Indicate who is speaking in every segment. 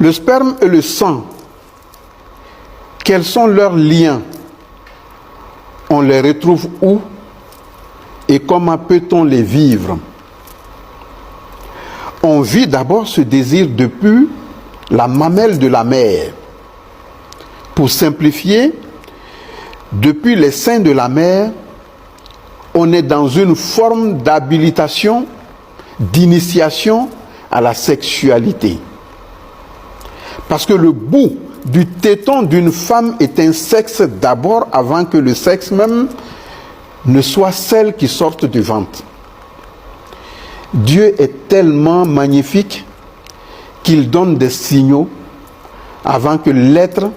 Speaker 1: Le sperme et le sang, quels sont leurs liens? On les retrouve où? Et comment peut-on les vivre? On vit d'abord ce désir depuis la mamelle de la mère. Pour simplifier, depuis les seins de la mère, on est dans une forme d'habilitation, d'initiation à la sexualité. Parce que le bout du téton d'une femme est un sexe d'abord avant que le sexe même ne soit celle qui sorte du ventre. Dieu est tellement magnifique qu'il donne des signaux avant que l'être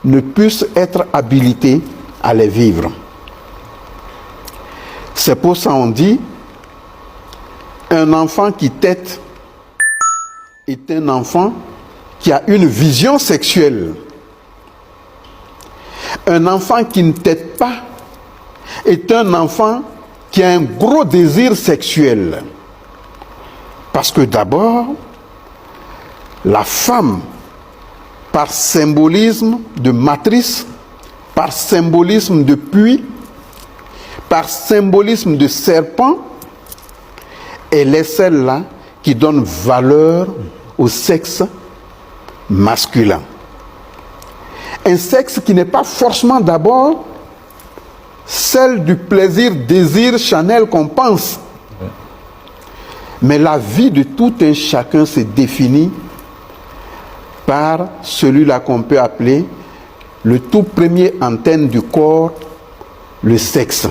Speaker 1: ne puisse être habilité à les vivre. C'est pour ça qu'on dit un enfant qui tète est un enfant qui a une vision sexuelle. Un enfant qui ne tète pas est un enfant qui a un gros désir sexuel. Parce que d'abord, la femme, par symbolisme de matrice, par symbolisme de puits, par symbolisme de serpent, elle est celle-là qui donne valeur au sexe masculin. Un sexe qui n'est pas forcément d'abord celle du plaisir, désir charnel qu'on pense. Mais la vie de tout un chacun se définit par celui-là qu'on peut appeler le tout premier antenne du corps, le sexe.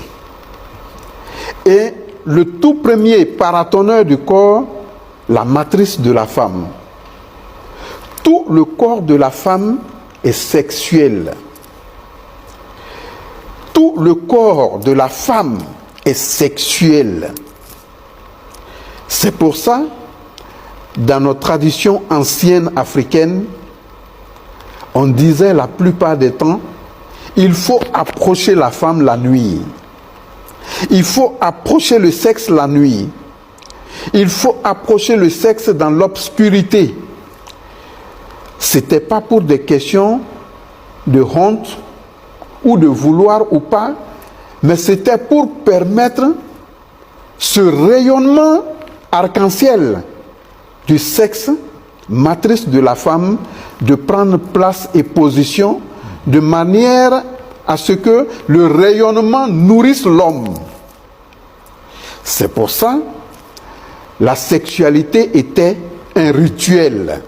Speaker 1: Et le tout premier paratonneur du corps, la matrice de la femme. Tout le corps de la femme est sexuel. Tout le corps de la femme est sexuel. C'est pour ça, dans nos traditions anciennes africaines, on disait la plupart des temps, il faut approcher la femme la nuit. Il faut approcher le sexe la nuit. Il faut approcher le sexe dans l'obscurité. Ce n'était pas pour des questions de honte ou de vouloir ou pas, mais c'était pour permettre ce rayonnement arc-en-ciel du sexe, matrice de la femme, de prendre place et position de manière à ce que le rayonnement nourrisse l'homme. C'est pour ça la sexualité était un rituel.